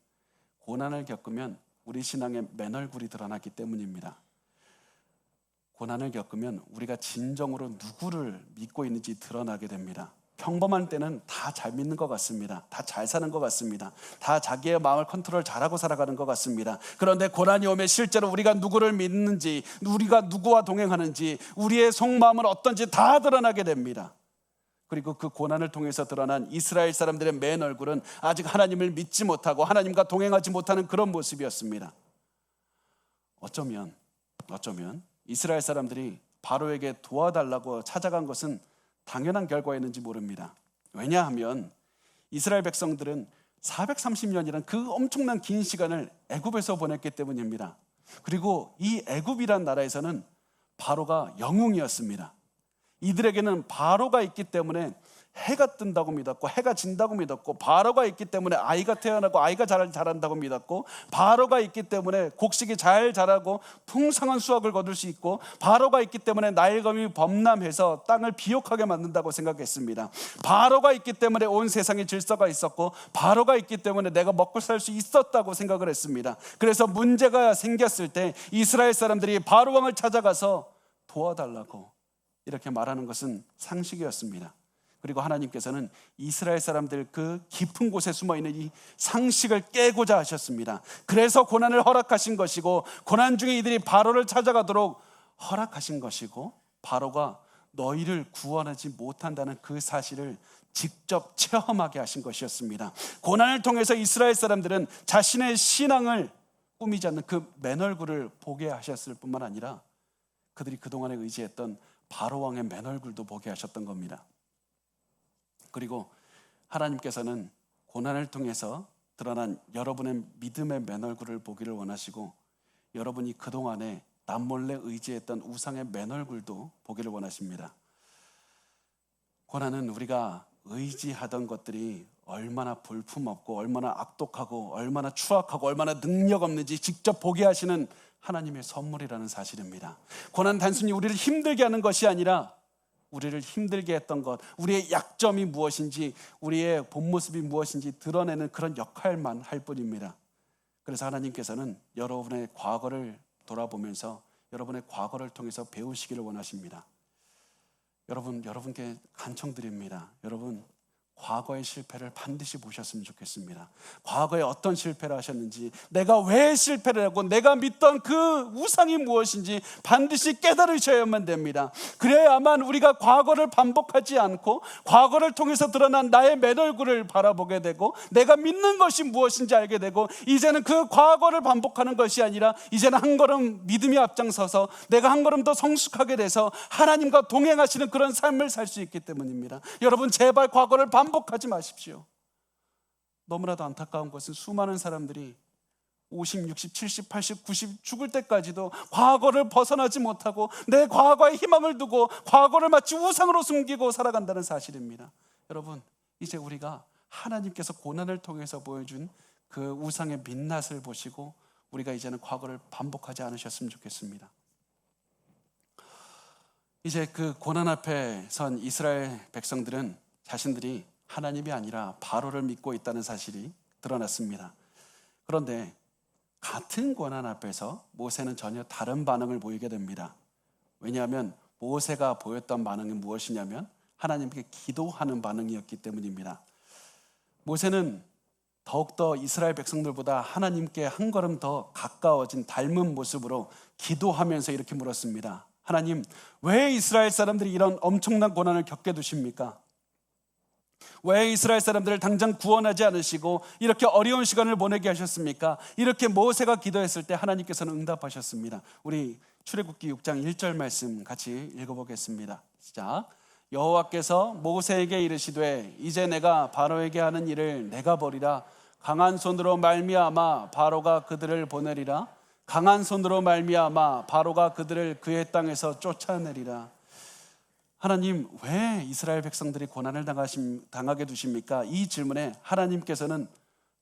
고난을 겪으면 우리 신앙의 맨 얼굴이 드러나기 때문입니다. 고난을 겪으면 우리가 진정으로 누구를 믿고 있는지 드러나게 됩니다. 평범한 때는 다 잘 믿는 것 같습니다. 다 잘 사는 것 같습니다. 다 자기의 마음을 컨트롤 잘하고 살아가는 것 같습니다. 그런데 고난이 오면 실제로 우리가 누구를 믿는지, 우리가 누구와 동행하는지, 우리의 속마음은 어떤지 다 드러나게 됩니다. 그리고 그 고난을 통해서 드러난 이스라엘 사람들의 맨 얼굴은 아직 하나님을 믿지 못하고 하나님과 동행하지 못하는 그런 모습이었습니다. 어쩌면 이스라엘 사람들이 바로에게 도와달라고 찾아간 것은 당연한 결과였는지 모릅니다. 왜냐하면 이스라엘 백성들은 430년이라는 그 엄청난 긴 시간을 애굽에서 보냈기 때문입니다. 그리고 이 애굽이란 나라에서는 바로가 영웅이었습니다. 이들에게는 바로가 있기 때문에 해가 뜬다고 믿었고 해가 진다고 믿었고, 바로가 있기 때문에 아이가 태어나고 아이가 자란다고 믿었고, 바로가 있기 때문에 곡식이 잘 자라고 풍성한 수확을 거둘 수 있고, 바로가 있기 때문에 나일검이 범람해서 땅을 비옥하게 만든다고 생각했습니다. 바로가 있기 때문에 온 세상에 질서가 있었고, 바로가 있기 때문에 내가 먹고 살 수 있었다고 생각을 했습니다. 그래서 문제가 생겼을 때 이스라엘 사람들이 바로 왕을 찾아가서 도와달라고 이렇게 말하는 것은 상식이었습니다. 그리고 하나님께서는 이스라엘 사람들 그 깊은 곳에 숨어있는 이 상식을 깨고자 하셨습니다. 그래서 고난을 허락하신 것이고, 고난 중에 이들이 바로를 찾아가도록 허락하신 것이고, 바로가 너희를 구원하지 못한다는 그 사실을 직접 체험하게 하신 것이었습니다. 고난을 통해서 이스라엘 사람들은 자신의 신앙을 꾸미지 않는 그 맨 얼굴을 보게 하셨을 뿐만 아니라 그들이 그동안에 의지했던 바로 왕의 맨 얼굴도 보게 하셨던 겁니다. 그리고 하나님께서는 고난을 통해서 드러난 여러분의 믿음의 맨 얼굴을 보기를 원하시고, 여러분이 그동안에 남몰래 의지했던 우상의 맨 얼굴도 보기를 원하십니다. 고난은 우리가 의지하던 것들이 얼마나 볼품없고 얼마나 악독하고 얼마나 추악하고 얼마나 능력 없는지 직접 보게 하시는 하나님의 선물이라는 사실입니다. 고난 단순히 우리를 힘들게 하는 것이 아니라 우리를 힘들게 했던 것, 우리의 약점이 무엇인지, 우리의 본 모습이 무엇인지 드러내는 그런 역할만 할 뿐입니다. 그래서 하나님께서는 여러분의 과거를 돌아보면서 여러분의 과거를 통해서 배우시기를 원하십니다. 여러분께 간청드립니다. 여러분, 과거의 실패를 반드시 보셨으면 좋겠습니다. 과거에 어떤 실패를 하셨는지, 내가 왜 실패를 하고 내가 믿던 그 우상이 무엇인지 반드시 깨달으셔야만 됩니다. 그래야만 우리가 과거를 반복하지 않고 과거를 통해서 드러난 나의 맨 얼굴을 바라보게 되고 내가 믿는 것이 무엇인지 알게 되고, 이제는 그 과거를 반복하는 것이 아니라 이제는 한 걸음 믿음이 앞장서서 내가 한 걸음 더 성숙하게 돼서 하나님과 동행하시는 그런 삶을 살 수 있기 때문입니다. 여러분, 제발 과거를 반복하지 마십시오. 너무나도 안타까운 것은 수많은 사람들이 50, 60, 70, 80, 90 죽을 때까지도 과거를 벗어나지 못하고 내 과거에 희망을 두고 과거를 마치 우상으로 숨기고 살아간다는 사실입니다. 여러분, 이제 우리가 하나님께서 고난을 통해서 보여준 그 우상의 민낯을 보시고 우리가 이제는 과거를 반복하지 않으셨으면 좋겠습니다. 이제 그 고난 앞에 선 이스라엘 백성들은 자신들이 하나님이 아니라 바로를 믿고 있다는 사실이 드러났습니다. 그런데 같은 고난 앞에서 모세는 전혀 다른 반응을 보이게 됩니다. 왜냐하면 모세가 보였던 반응이 무엇이냐면 하나님께 기도하는 반응이었기 때문입니다. 모세는 더욱더 이스라엘 백성들보다 하나님께 한 걸음 더 가까워진 닮은 모습으로 기도하면서 이렇게 물었습니다. 하나님, 왜 이스라엘 사람들이 이런 엄청난 고난을 겪게 두십니까? 왜 이스라엘 사람들을 당장 구원하지 않으시고 이렇게 어려운 시간을 보내게 하셨습니까? 이렇게 모세가 기도했을 때 하나님께서는 응답하셨습니다. 우리 출애굽기 6장 1절 말씀 같이 읽어보겠습니다. 시작. 여호와께서 모세에게 이르시되 이제 내가 바로에게 하는 일을 내가 보리라. 강한 손으로 말미암아 바로가 그들을 보내리라. 강한 손으로 말미암아 바로가 그들을 그의 땅에서 쫓아내리라. 하나님, 왜 이스라엘 백성들이 고난을 당하게 두십니까? 이 질문에 하나님께서는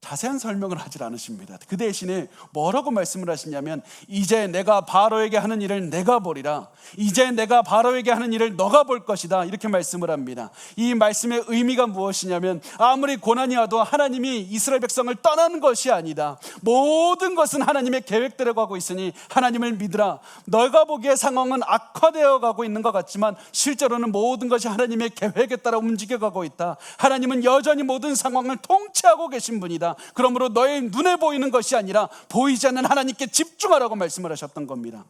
자세한 설명을 하질 않으십니다. 그 대신에 뭐라고 말씀을 하시냐면 이제 내가 바로에게 하는 일을 내가 보리라. 이제 내가 바로에게 하는 일을 너가 볼 것이다. 이렇게 말씀을 합니다. 이 말씀의 의미가 무엇이냐면 아무리 고난이 와도 하나님이 이스라엘 백성을 떠나는 것이 아니다. 모든 것은 하나님의 계획대로 가고 있으니 하나님을 믿으라. 너가 보기에 상황은 악화되어 가고 있는 것 같지만 실제로는 모든 것이 하나님의 계획에 따라 움직여가고 있다. 하나님은 여전히 모든 상황을 통치하고 계신 분이다. 그러므로 너의 눈에 보이는 것이 아니라 보이지 않는 하나님께 집중하라고 말씀을 하셨던 겁니다.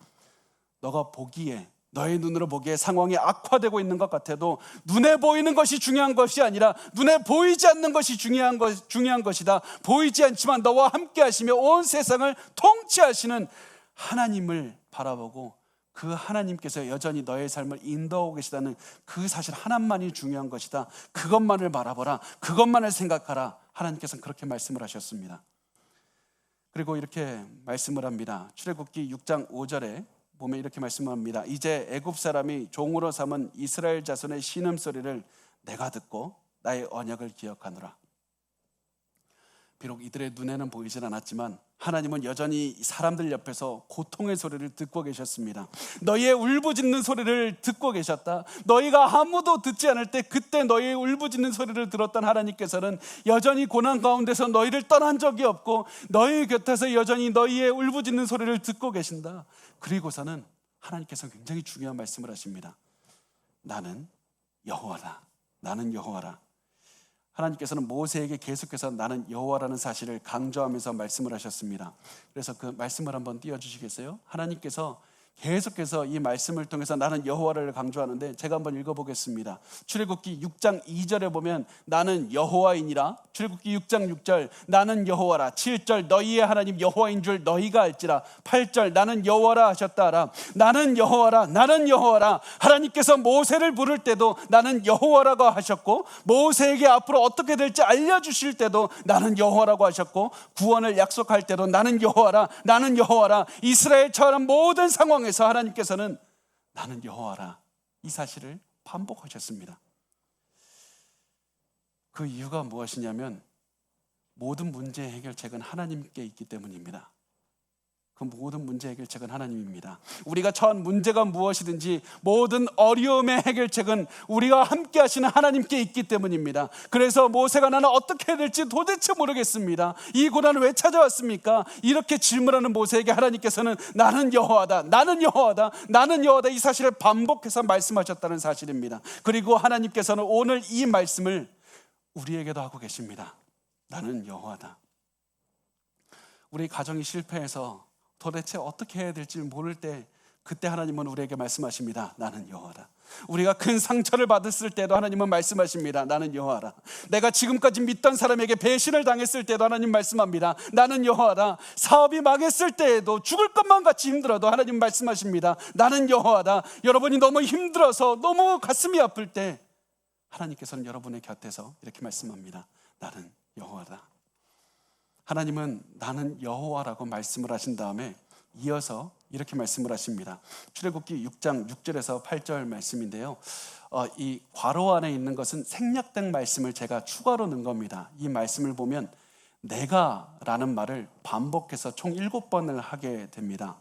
너가 보기에, 너의 눈으로 보기에 상황이 악화되고 있는 것 같아도 눈에 보이는 것이 중요한 것이 아니라 눈에 보이지 않는 것이 중요한 것이다. 보이지 않지만 너와 함께 하시며 온 세상을 통치하시는 하나님을 바라보고 그 하나님께서 여전히 너의 삶을 인도하고 계시다는 그 사실 하나만이 중요한 것이다. 그것만을 바라보라. 그것만을 생각하라. 하나님께서는 그렇게 말씀을 하셨습니다. 그리고 이렇게 말씀을 합니다. 출애굽기 6장 5절에 보면 이렇게 말씀합니다. 이제 애굽 사람이 종으로 삼은 이스라엘 자손의 신음소리를 내가 듣고 나의 언약을 기억하노라. 비록 이들의 눈에는 보이질 않았지만 하나님은 여전히 사람들 옆에서 고통의 소리를 듣고 계셨습니다. 너희의 울부짖는 소리를 듣고 계셨다. 너희가 아무도 듣지 않을 때 그때 너희의 울부짖는 소리를 들었던 하나님께서는 여전히 고난 가운데서 너희를 떠난 적이 없고 너희 곁에서 여전히 너희의 울부짖는 소리를 듣고 계신다. 그리고서는 하나님께서 굉장히 중요한 말씀을 하십니다. 나는 여호와다. 나는 여호와라. 하나님께서는 모세에게 계속해서 나는 여호와라는 사실을 강조하면서 말씀을 하셨습니다. 그래서 그 말씀을 한번 띄워주시겠어요? 하나님께서 계속해서 이 말씀을 통해서 나는 여호와를 강조하는데 제가 한번 읽어보겠습니다. 출애굽기 6장 2절에 보면 나는 여호와이니라. 출애굽기 6장 6절 나는 여호와라. 7절 너희의 하나님 여호와인 줄 너희가 알지라. 8절 나는 여호와라 하셨다라. 나는 여호와라. 나는 여호와라. 하나님께서 모세를 부를 때도 나는 여호와라고 하셨고 모세에게 앞으로 어떻게 될지 알려주실 때도 나는 여호와라고 하셨고 구원을 약속할 때도 나는 여호와라. 나는 여호와라. 이스라엘처럼 모든 상황에 하나님께서는 나는 여호와라 이 사실을 반복하셨습니다. 그 이유가 무엇이냐면 모든 문제의 해결책은 하나님께 있기 때문입니다. 그 모든 문제 해결책은 하나님입니다. 우리가 처한 문제가 무엇이든지 모든 어려움의 해결책은 우리가 함께 하시는 하나님께 있기 때문입니다. 그래서 모세가 나는 어떻게 해야 될지 도대체 모르겠습니다. 이 고난을 왜 찾아왔습니까? 이렇게 질문하는 모세에게 하나님께서는 나는 여호와다. 나는 여호와다. 나는 여호와다. 이 사실을 반복해서 말씀하셨다는 사실입니다. 그리고 하나님께서는 오늘 이 말씀을 우리에게도 하고 계십니다. 나는 여호와다. 우리 가정이 실패해서 도대체 어떻게 해야 될지 모를 때 그때 하나님은 우리에게 말씀하십니다. 나는 여호와다. 우리가 큰 상처를 받았을 때도 하나님은 말씀하십니다. 나는 여호와라. 내가 지금까지 믿던 사람에게 배신을 당했을 때도 하나님 말씀합니다. 나는 여호와라. 사업이 망했을 때에도 죽을 것만 같이 힘들어도 하나님 말씀하십니다. 나는 여호와다. 여러분이 너무 힘들어서 너무 가슴이 아플 때 하나님께서는 여러분의 곁에서 이렇게 말씀합니다. 나는 여호와다. 하나님은 나는 여호와라고 말씀을 하신 다음에 이어서 이렇게 말씀을 하십니다. 출애굽기 6장 6절에서 8절 말씀인데요, 이 괄호 안에 있는 것은 생략된 말씀을 제가 추가로 넣은 겁니다. 이 말씀을 보면 내가 라는 말을 반복해서 총 7번을 하게 됩니다.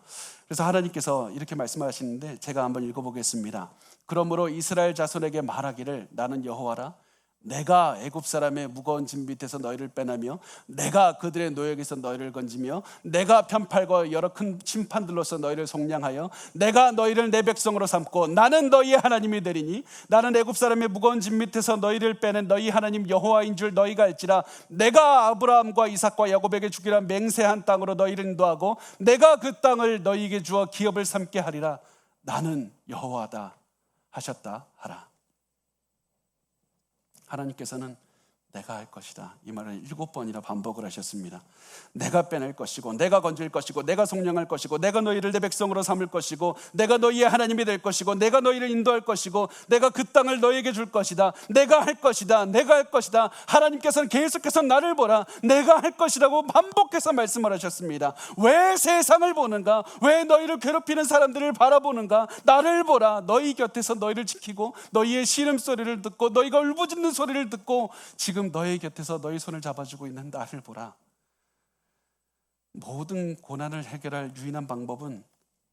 그래서 하나님께서 이렇게 말씀하시는데 제가 한번 읽어보겠습니다. 그러므로 이스라엘 자손에게 말하기를 나는 여호와라. 내가 애굽 사람의 무거운 짐 밑에서 너희를 빼내며 내가 그들의 노역에서 너희를 건지며 내가 편팔과 여러 큰 심판들로서 너희를 속량하여 내가 너희를 내 백성으로 삼고 나는 너희의 하나님이 되리니 나는 애굽 사람의 무거운 짐 밑에서 너희를 빼낸 너희 하나님 여호와인 줄 너희가 알지라. 내가 아브라함과 이삭과 야곱에게 주기로 맹세한 땅으로 너희를 인도하고 내가 그 땅을 너희에게 주어 기업을 삼게 하리라. 나는 여호와다 하셨다 하라. 하나님께서는 내가 할 것이다 이 말을 7번이나 반복을 하셨습니다. 내가 빼낼 것이고 내가 건질 것이고 내가 속량할 것이고 내가 너희를 내 백성으로 삼을 것이고 내가 너희의 하나님이 될 것이고 내가 너희를 인도할 것이고 내가 그 땅을 너희에게 줄 것이다. 내가 할 것이다. 내가 할 것이다. 하나님께서는 계속해서 나를 보라. 내가 할 것이라고 반복해서 말씀을 하셨습니다. 왜 세상을 보는가? 왜 너희를 괴롭히는 사람들을 바라보는가? 나를 보라. 너희 곁에서 너희를 지키고 너희의 시름소리를 듣고 너희가 울부짖는 소리를 듣고 지금 너희 곁에서 너희 손을 잡아주고 있는 나를 보라. 모든 고난을 해결할 유일한 방법은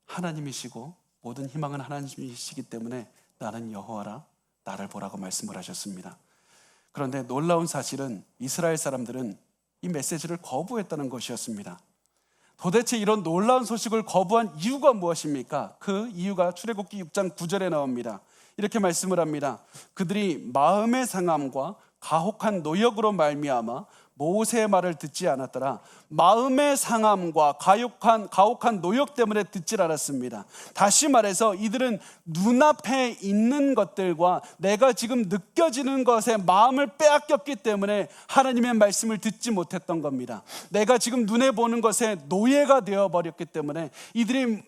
하나님이시고 모든 희망은 하나님이시기 때문에 나는 여호와라. 나를 보라고 말씀을 하셨습니다. 그런데 놀라운 사실은 이스라엘 사람들은 이 메시지를 거부했다는 것이었습니다. 도대체 이런 놀라운 소식을 거부한 이유가 무엇입니까? 그 이유가 출애굽기 6장 9절에 나옵니다. 이렇게 말씀을 합니다. 그들이 마음의 상함과 가혹한 노역으로 말미암아 모세의 말을 듣지 않았더라. 마음의 상함과 가혹한 노역 때문에 듣질 않았습니다. 다시 말해서 이들은 눈앞에 있는 것들과 내가 지금 느껴지는 것에 마음을 빼앗겼기 때문에 하나님의 말씀을 듣지 못했던 겁니다. 내가 지금 눈에 보는 것에 노예가 되어버렸기 때문에 이들이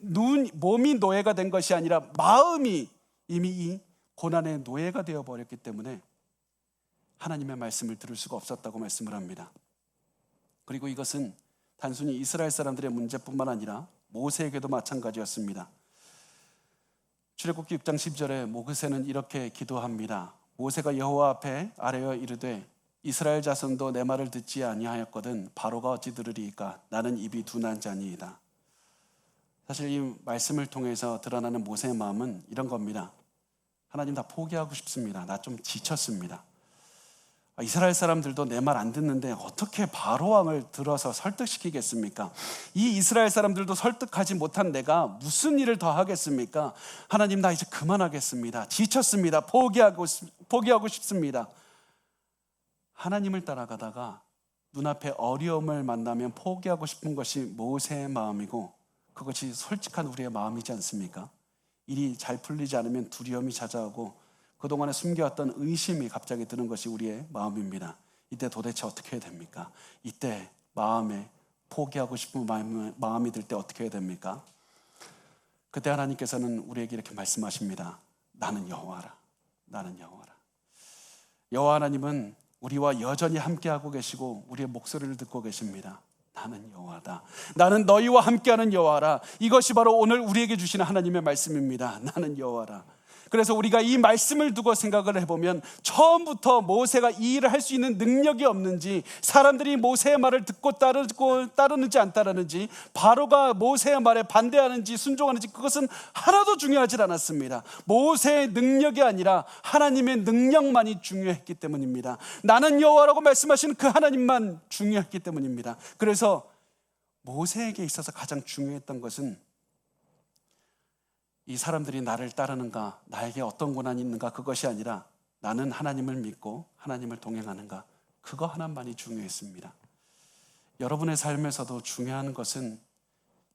몸이 노예가 된 것이 아니라 마음이 이미 이 고난의 노예가 되어버렸기 때문에 하나님의 말씀을 들을 수가 없었다고 말씀을 합니다. 그리고 이것은 단순히 이스라엘 사람들의 문제뿐만 아니라 모세에게도 마찬가지였습니다. 출애굽기 6장 10절에 모세는 이렇게 기도합니다. 모세가 여호와 앞에 아뢰어 이르되 이스라엘 자손도 내 말을 듣지 아니하였거든 바로가 어찌 들으리이까. 나는 입이 둔한 자니이다. 사실 이 말씀을 통해서 드러나는 모세의 마음은 이런 겁니다. 하나님, 다 포기하고 싶습니다. 나 좀 지쳤습니다. 이스라엘 사람들도 내 말 안 듣는데 어떻게 바로 왕을 들어서 설득시키겠습니까? 이 이스라엘 사람들도 설득하지 못한 내가 무슨 일을 더 하겠습니까? 하나님, 나 이제 그만하겠습니다. 지쳤습니다. 포기하고 싶습니다. 하나님을 따라가다가 눈앞에 어려움을 만나면 포기하고 싶은 것이 모세의 마음이고 그것이 솔직한 우리의 마음이지 않습니까? 일이 잘 풀리지 않으면 두려움이 찾아오고 그동안에 숨겨왔던 의심이 갑자기 드는 것이 우리의 마음입니다. 이때 도대체 어떻게 해야 됩니까? 이때 마음에 포기하고 싶은 마음이 들 때 어떻게 해야 됩니까? 그때 하나님께서는 우리에게 이렇게 말씀하십니다. 나는 여호와라. 나는 여호와라. 여호와 하나님은 우리와 여전히 함께하고 계시고 우리의 목소리를 듣고 계십니다. 나는 여호와다. 나는 너희와 함께하는 여호와라. 이것이 바로 오늘 우리에게 주시는 하나님의 말씀입니다. 나는 여호와라. 그래서 우리가 이 말씀을 두고 생각을 해보면 처음부터 모세가 이 일을 할 수 있는 능력이 없는지, 사람들이 모세의 말을 듣고 따르는지 안 따르는지, 바로가 모세의 말에 반대하는지 순종하는지 그것은 하나도 중요하지 않았습니다. 모세의 능력이 아니라 하나님의 능력만이 중요했기 때문입니다. 나는 여호와라고 말씀하시는 그 하나님만 중요했기 때문입니다. 그래서 모세에게 있어서 가장 중요했던 것은 이 사람들이 나를 따르는가, 나에게 어떤 고난이 있는가, 그것이 아니라 나는 하나님을 믿고 하나님을 동행하는가? 그거 하나만이 중요했습니다. 여러분의 삶에서도 중요한 것은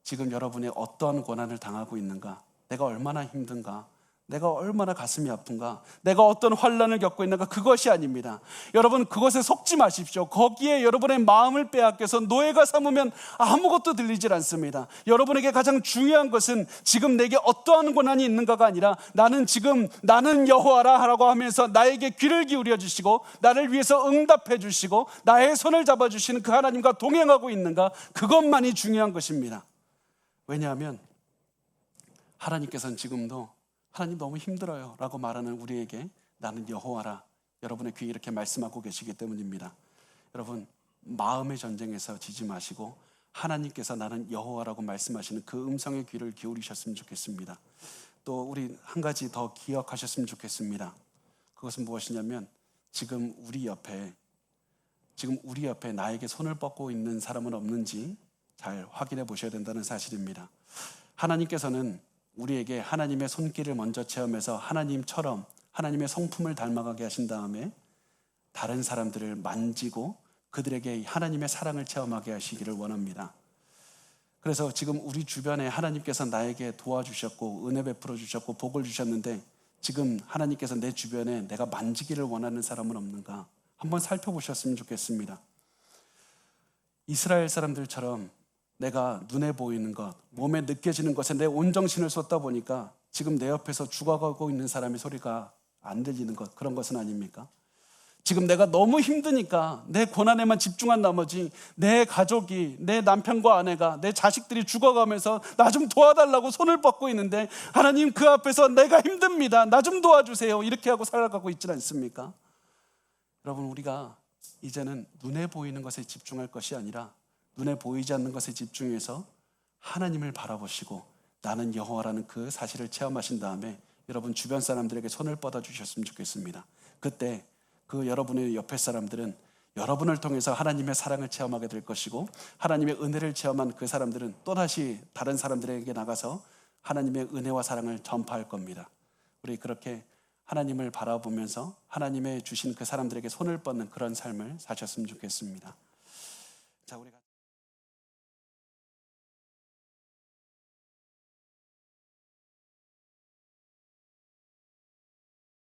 지금 여러분이 어떠한 고난을 당하고 있는가? 내가 얼마나 힘든가? 내가 얼마나 가슴이 아픈가? 내가 어떤 환난을 겪고 있는가? 그것이 아닙니다. 여러분, 그것에 속지 마십시오. 거기에 여러분의 마음을 빼앗겨서 노예가 삼으면 아무것도 들리질 않습니다. 여러분에게 가장 중요한 것은 지금 내게 어떠한 고난이 있는가가 아니라 나는 여호와라 라고 하면서 나에게 귀를 기울여 주시고 나를 위해서 응답해 주시고 나의 손을 잡아주시는 그 하나님과 동행하고 있는가? 그것만이 중요한 것입니다. 왜냐하면 하나님께서는 지금도 하나님 너무 힘들어요 라고 말하는 우리에게 나는 여호와라 여러분의 귀에 이렇게 말씀하고 계시기 때문입니다. 여러분, 마음의 전쟁에서 지지 마시고 하나님께서 나는 여호와라고 말씀하시는 그 음성의 귀를 기울이셨으면 좋겠습니다. 또 우리 한 가지 더 기억하셨으면 좋겠습니다. 그것은 무엇이냐면 지금 우리 옆에 나에게 손을 뻗고 있는 사람은 없는지 잘 확인해 보셔야 된다는 사실입니다. 하나님께서는 우리에게 하나님의 손길을 먼저 체험해서 하나님처럼 하나님의 성품을 닮아가게 하신 다음에 다른 사람들을 만지고 그들에게 하나님의 사랑을 체험하게 하시기를 원합니다. 그래서 지금 우리 주변에 하나님께서 나에게 도와주셨고 은혜 베풀어 주셨고 복을 주셨는데 지금 하나님께서 내 주변에 내가 만지기를 원하는 사람은 없는가? 한번 살펴보셨으면 좋겠습니다. 이스라엘 사람들처럼 내가 눈에 보이는 것, 몸에 느껴지는 것에 내 온 정신을 쏟다 보니까 지금 내 옆에서 죽어가고 있는 사람의 소리가 안 들리는 것, 그런 것은 아닙니까? 지금 내가 너무 힘드니까 내 고난에만 집중한 나머지 내 가족이, 내 남편과 아내가, 내 자식들이 죽어가면서 나 좀 도와달라고 손을 뻗고 있는데 하나님 그 앞에서 내가 힘듭니다, 나 좀 도와주세요 이렇게 하고 살아가고 있지 않습니까? 여러분, 우리가 이제는 눈에 보이는 것에 집중할 것이 아니라 눈에 보이지 않는 것에 집중해서 하나님을 바라보시고 나는 여호와라는 그 사실을 체험하신 다음에 여러분 주변 사람들에게 손을 뻗어 주셨으면 좋겠습니다. 그때 그 여러분의 옆에 사람들은 여러분을 통해서 하나님의 사랑을 체험하게 될 것이고 하나님의 은혜를 체험한 그 사람들은 또다시 다른 사람들에게 나가서 하나님의 은혜와 사랑을 전파할 겁니다. 우리 그렇게 하나님을 바라보면서 하나님의 주신 그 사람들에게 손을 뻗는 그런 삶을 사셨으면 좋겠습니다. 자, 우리가